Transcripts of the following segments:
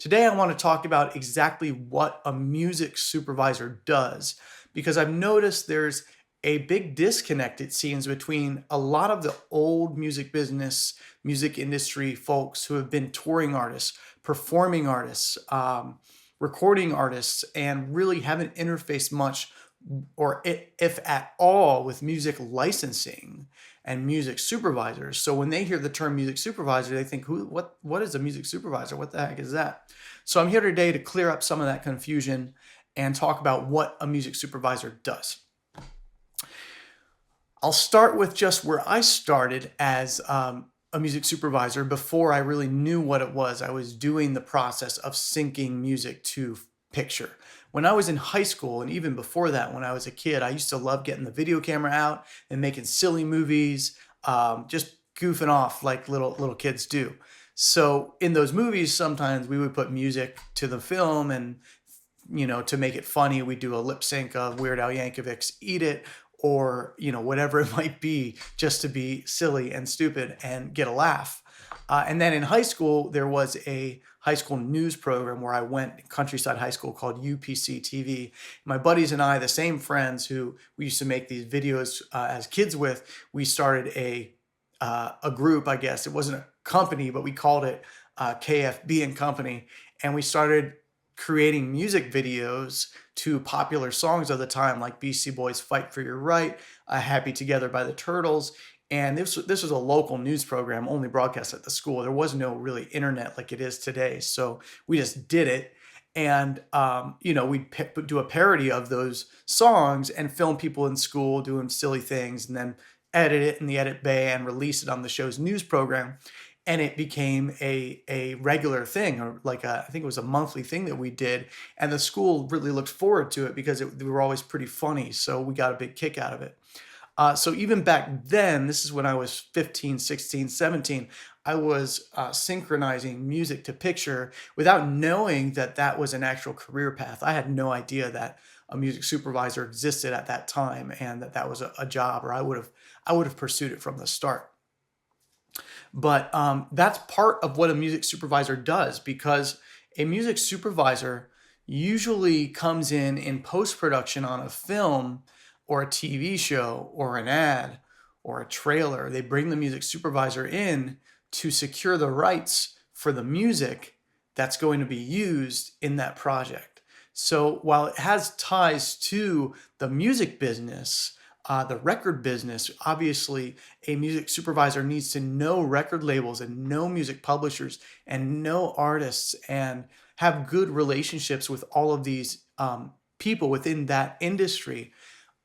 Today I want to talk about exactly what a music supervisor does, because I've noticed there's a big disconnect, it seems, between a lot of the old music business, music industry folks who have been touring artists, performing artists, recording artists, and really haven't interfaced much, or if at all, with music licensing and music supervisors. So when they hear the term music supervisor, they think, what is a music supervisor? What the heck is that? So I'm here today to clear up some of that confusion and talk about what a music supervisor does. I'll start with just where I started as a music supervisor before I really knew what it was. I was doing the process of syncing music to picture. When I was in high school, and even before that, when I was a kid, I used to love getting the video camera out and making silly movies, just goofing off like little kids do. So in those movies, sometimes we would put music to the film, and to make it funny, we do a lip sync of Weird Al Yankovic's "Eat It," or whatever it might be, just to be silly and stupid and get a laugh. And then in high school, there was a high school news program where I went, Countryside High School, called UPC TV. My buddies and I, the same friends who we used to make these videos as kids with, we started a group, I guess. It wasn't a company, but we called it KFB and Company. And we started creating music videos to popular songs of the time, like Beastie Boys' "Fight for Your Right," "Happy Together" by the Turtles. And this was a local news program, only broadcast at the school. There was no really internet like it is today. So we just did it. And, we'd do a parody of those songs and film people in school doing silly things, and then edit it in the edit bay and release it on the show's news program. And it became a regular thing, or I think it was a monthly thing that we did. And the school really looked forward to it because we were always pretty funny. So we got a big kick out of it. So even back then, this is when I was 15, 16, 17, I was synchronizing music to picture without knowing that that was an actual career path. I had no idea that a music supervisor existed at that time, and that was a job, or I would have pursued it from the start. But that's part of what a music supervisor does, because a music supervisor usually comes in post-production on a film or a TV show or an ad or a trailer. They bring the music supervisor in to secure the rights for the music that's going to be used in that project. So while it has ties to the music business, the record business, obviously a music supervisor needs to know record labels and know music publishers and know artists and have good relationships with all of these people within that industry.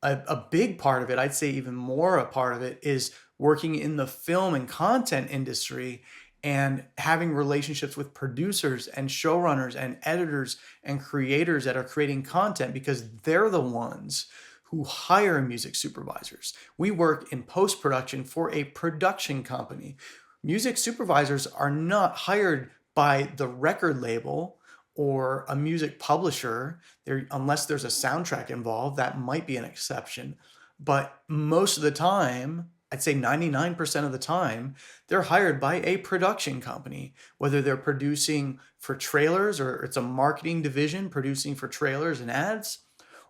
A big part of it, I'd say even more a part of it, is working in the film and content industry and having relationships with producers and showrunners and editors and creators that are creating content, because they're the ones who hire music supervisors. We work in post-production for a production company. Music supervisors are not hired by the record label or a music publisher, unless there's a soundtrack involved. That might be an exception. But most of the time, I'd say 99% of the time, they're hired by a production company, whether they're producing for trailers, or it's a marketing division producing for trailers and ads,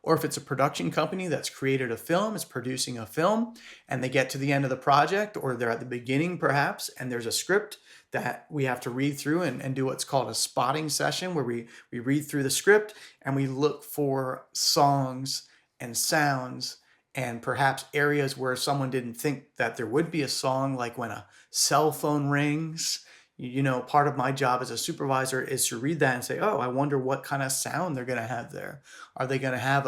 or if it's a production company that's created a film, is producing a film, and they get to the end of the project, or they're at the beginning perhaps, and there's a script that we have to read through and do what's called a spotting session, where we read through the script and we look for songs and sounds and perhaps areas where someone didn't think that there would be a song, like when a cell phone rings. Part of my job as a supervisor is to read that and say, oh, I wonder what kind of sound they're going to have there. Are they going to have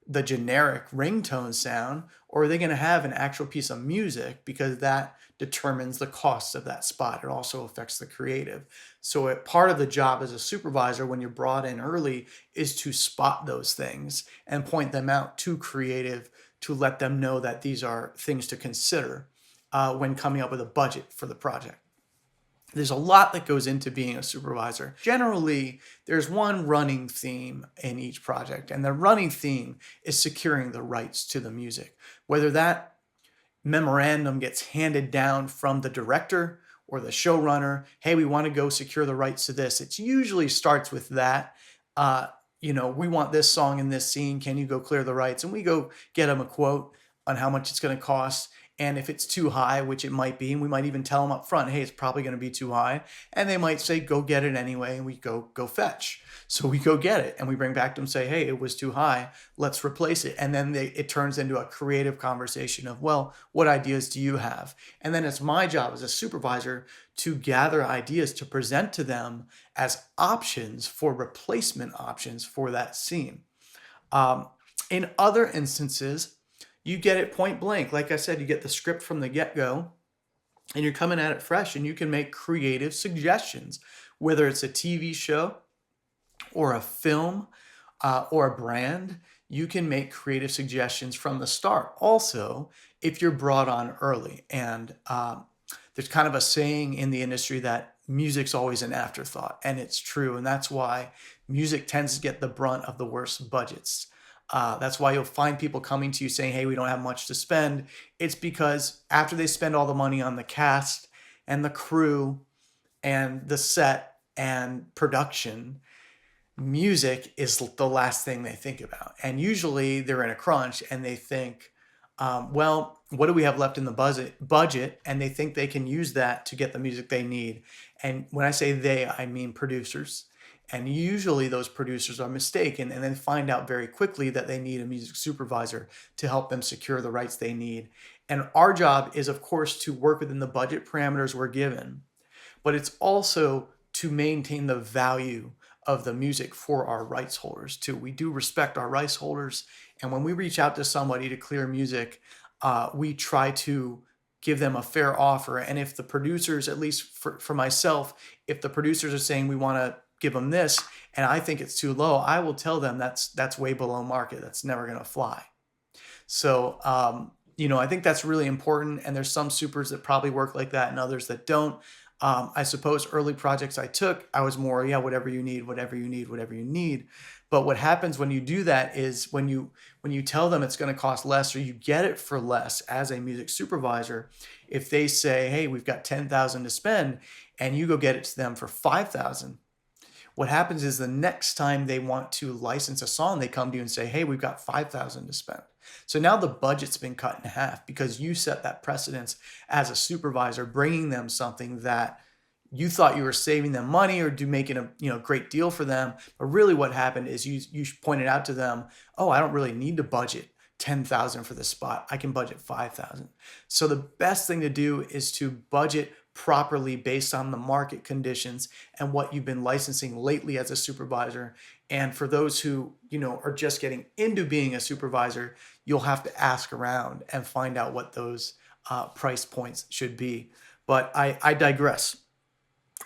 the generic ringtone sound, or are they going to have an actual piece of music? Because that determines the cost of that spot. It also affects the creative. So part of the job as a supervisor, when you're brought in early, is to spot those things and point them out to creative, to let them know that these are things to consider when coming up with a budget for the project. There's a lot that goes into being a supervisor. Generally, there's one running theme in each project, and the running theme is securing the rights to the music. Whether that memorandum gets handed down from the director or the showrunner, hey, we want to go secure the rights to this. It usually starts with that. Uh, we want this song in this scene. Can you go clear the rights? And we go get them a quote on how much it's going to cost. And if it's too high, which it might be, and we might even tell them up front, hey, it's probably going to be too high. And they might say, go get it anyway. And we go fetch. So we go get it and we bring back to them and say, hey, it was too high. Let's replace it. And then it turns into a creative conversation of, well, what ideas do you have? And then it's my job as a supervisor to gather ideas to present to them as options for replacement options for that scene. In other instances, you get it point blank. Like I said, you get the script from the get-go and you're coming at it fresh, and you can make creative suggestions, whether it's a TV show or a film or a brand. You can make creative suggestions from the start. Also, if you're brought on early, and there's kind of a saying in the industry that music's always an afterthought, and it's true. And that's why music tends to get the brunt of the worst budgets. That's why you'll find people coming to you saying, hey, we don't have much to spend. It's because after they spend all the money on the cast and the crew and the set and production, music is the last thing they think about. And usually they're in a crunch and they think, well, what do we have left in the budget? And they think they can use that to get the music they need. And when I say they, I mean producers. And usually those producers are mistaken and then find out very quickly that they need a music supervisor to help them secure the rights they need. And our job is, of course, to work within the budget parameters we're given, but it's also to maintain the value of the music for our rights holders too. We do respect our rights holders. And when we reach out to somebody to clear music, we try to give them a fair offer. And if the producers, at least for myself, if the producers are saying we want to give them this and I think it's too low, I will tell them that's way below market. That's never going to fly. So, I think that's really important. And there's some supers that probably work like that and others that don't. I suppose early projects I took, I was more, yeah, whatever you need, whatever you need, whatever you need. But what happens when you do that is when you tell them it's going to cost less, or you get it for less as a music supervisor, if they say, hey, we've got 10,000 to spend, and you go get it to them for 5,000, what happens is the next time they want to license a song, they come to you and say, hey, we've got 5,000 to spend. So now the budget's been cut in half because you set that precedence as a supervisor, bringing them something that you thought you were saving them money or making a great deal for them. But really what happened is you pointed out to them, oh, I don't really need to budget 10,000 for this spot. I can budget 5,000. So the best thing to do is to budget properly based on the market conditions and what you've been licensing lately as a supervisor. And for those who, are just getting into being a supervisor, you'll have to ask around and find out what those price points should be. But I digress.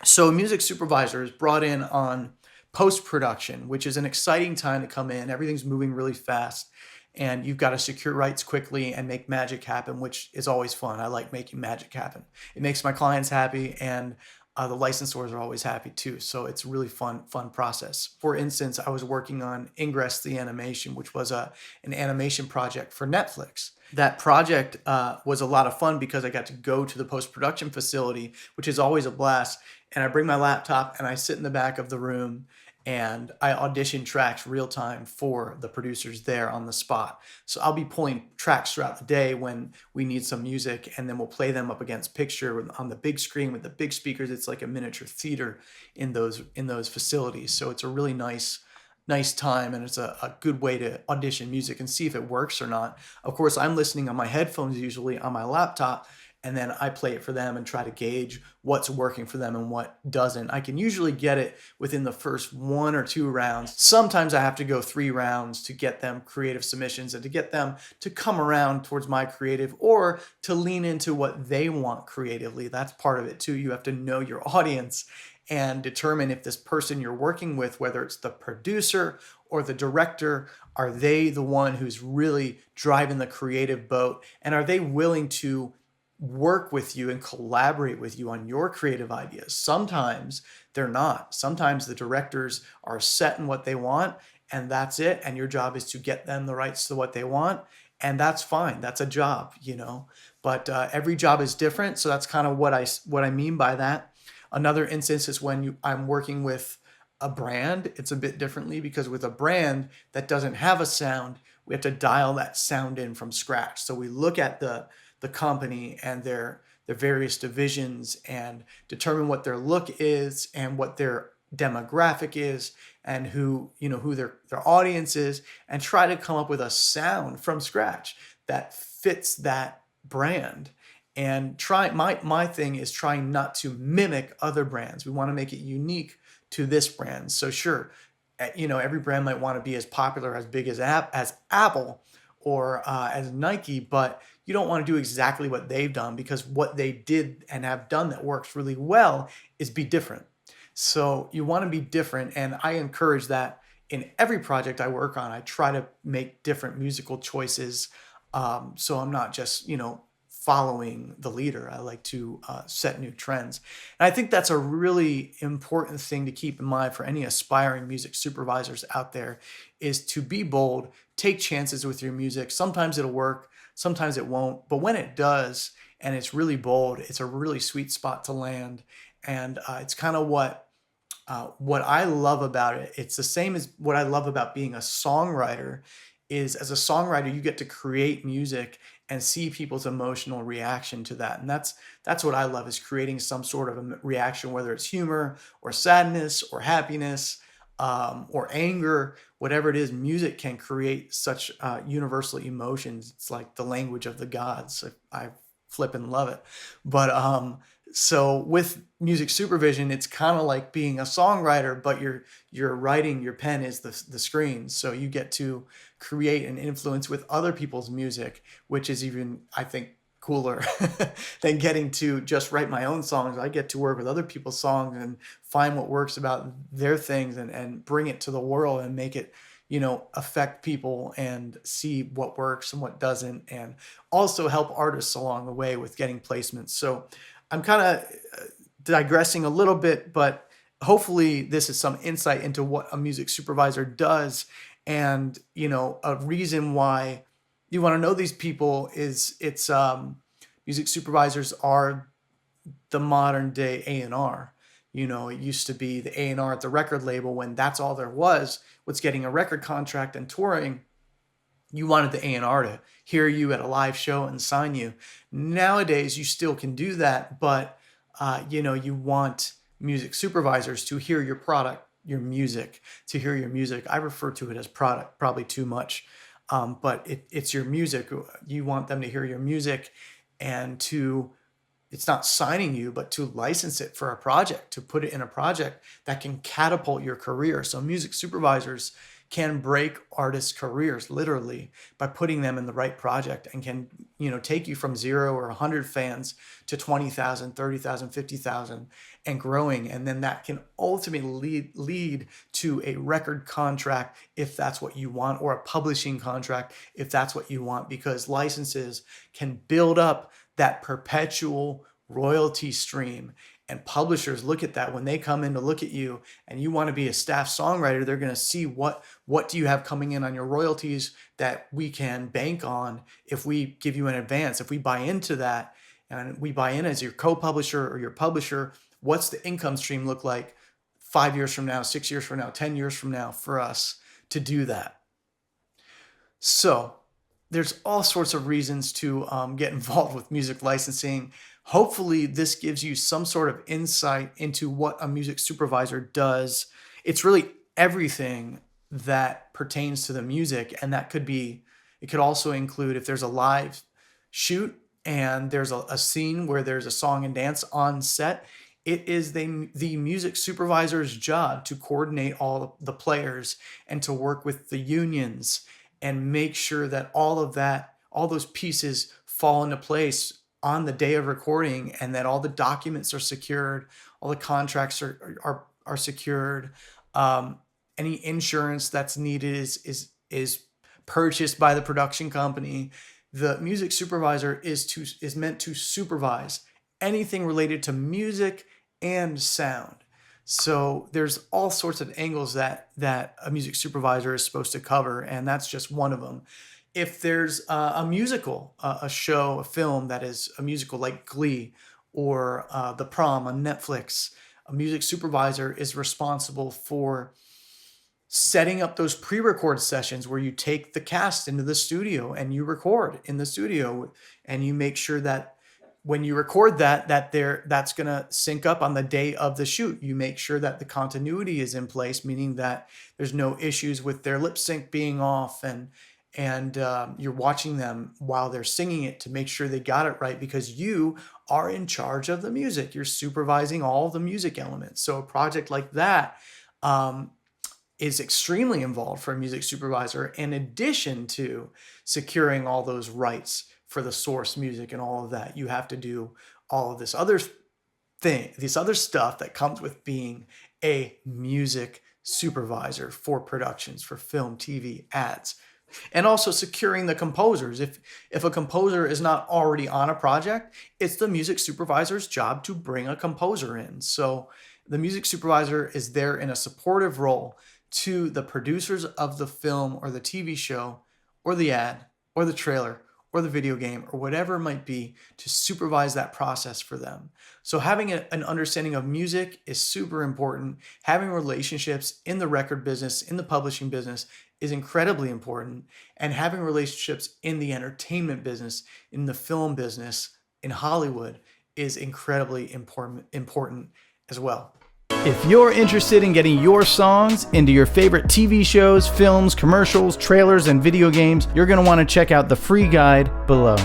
So a music supervisor is brought in on post-production, which is an exciting time to come in. Everything's moving really fast. And you've got to secure rights quickly and make magic happen, which is always fun. I like making magic happen. It makes my clients happy, and the licensors are always happy too. So it's a really fun process. For instance, I was working on Ingress the Animation, which was an animation project for Netflix. That project was a lot of fun because I got to go to the post-production facility, which is always a blast. And I bring my laptop and I sit in the back of the room and I audition tracks real time for the producers there on the spot. So I'll be pulling tracks throughout the day when we need some music, and then we'll play them up against picture on the big screen with the big speakers. It's like a miniature theater in those facilities. So it's a really nice time, and it's a good way to audition music and see if it works or not. Of course, I'm listening on my headphones, usually on my laptop, and then I play it for them and try to gauge what's working for them and what doesn't. I can usually get it within the first 1 or 2 rounds. Sometimes I have to go 3 rounds to get them creative submissions and to get them to come around towards my creative or to lean into what they want creatively. That's part of it too. You have to know your audience and determine if this person you're working with, whether it's the producer or the director, are they the one who's really driving the creative boat, and are they willing to work with you and collaborate with you on your creative ideas. Sometimes they're not. Sometimes the directors are set in what they want and that's it. And your job is to get them the rights to what they want. And that's fine. That's a job, but every job is different. So that's kind of what I mean by that. Another instance is when I'm working with a brand. It's a bit differently because with a brand that doesn't have a sound, we have to dial that sound in from scratch. So we look at the company and their various divisions and determine what their look is and what their demographic is and who their audience is, and try to come up with a sound from scratch that fits that brand. And my thing is trying not to mimic other brands. We want to make it unique to this brand. So sure, every brand might want to be as popular, as big as Apple or as Nike, but you don't want to do exactly what they've done, because what they did and have done that works really well is be different. So you want to be different, and I encourage that in every project I work on. I try to make different musical choices, so I'm not just following the leader. I like to set new trends. And I think that's a really important thing to keep in mind for any aspiring music supervisors out there, is to be bold, take chances with your music. Sometimes it'll work, sometimes it won't. But when it does, and it's really bold, it's a really sweet spot to land. And it's kind of what I love about it. It's the same as what I love about being a songwriter. Is as a songwriter, you get to create music and see people's emotional reaction to that. And that's what I love, is creating some sort of a reaction, whether it's humor or sadness or happiness, or anger, whatever it is. Music can create such universal emotions. It's like the language of the gods. I flip and love it. But so with music supervision, it's kind of like being a songwriter, but you're writing, your pen is the screen. So you get to create and influence with other people's music, which is even, I think, cooler than getting to just write my own songs. I get to work with other people's songs and find what works about their things, and bring it to the world and make it affect people, and see what works and what doesn't, and also help artists along the way with getting placements. So I'm kind of digressing a little bit, but hopefully this is some insight into what a music supervisor does. And a reason why you want to know these people is it's music supervisors are the modern day A&R. It used to be the A&R at the record label, when that's all there was getting a record contract and touring. You wanted the A&R to hear you at a live show and sign you. Nowadays, you still can do that, but you want music supervisors to hear your product, your music, to hear your music. I refer to it as product, probably too much, but it's your music. You want them to hear your music, and it's not signing you, but to license it for a project, to put it in a project that can catapult your career. So music supervisors can break artists' careers literally by putting them in the right project, and can take you from 0 or 100 fans to 20,000, 30,000, 50,000 and growing. And then that can ultimately lead to a record contract if that's what you want, or a publishing contract if that's what you want, because licenses can build up that perpetual royalty stream. And publishers look at that when they come in to look at you, and you want to be a staff songwriter. They're going to see what do you have coming in on your royalties that we can bank on if we give you an advance. If we buy into that, and we buy in as your co-publisher or your publisher, what's the income stream look like 5 years from now, 6 years from now, 10 years from now for us to do that? So there's all sorts of reasons to get involved with music licensing. Hopefully this gives you some sort of insight into what a music supervisor does. It's really everything that pertains to the music, and it could also include if there's a live shoot and there's a scene where there's a song and dance on set. It is the music supervisor's job to coordinate all the players and to work with the unions and make sure that all those pieces fall into place on the day of recording, and that all the documents are secured, all the contracts are secured. Any insurance that's needed is purchased by the production company. The music supervisor is meant to supervise anything related to music and sound. So there's all sorts of angles that a music supervisor is supposed to cover, and that's just one of them. If there's a musical, a show, a film that is a musical like Glee or The Prom on Netflix, a music supervisor is responsible for setting up those pre-record sessions where you take the cast into the studio and you record in the studio, and you make sure that when you record that's going to sync up on the day of the shoot. You make sure that the continuity is in place, meaning that there's no issues with their lip sync being off, and you're watching them while they're singing it to make sure they got it right, because you are in charge of the music. You're supervising all the music elements. So a project like that is extremely involved for a music supervisor, in addition to securing all those rights for the source music and all of that. You have to do all of this other stuff that comes with being a music supervisor for productions, for film, TV, ads, and also securing the composers. If a composer is not already on a project, it's the music supervisor's job to bring a composer in. So the music supervisor is there in a supportive role to the producers of the film or the TV show or the ad or the trailer or the video game or whatever it might be, to supervise that process for them. So having an understanding of music is super important. Having relationships in the record business, in the publishing business, is incredibly important. And having relationships in the entertainment business, in the film business, in Hollywood, is incredibly important as well. If you're interested in getting your songs into your favorite TV shows, films, commercials, trailers, and video games, you're going to want to check out the free guide below.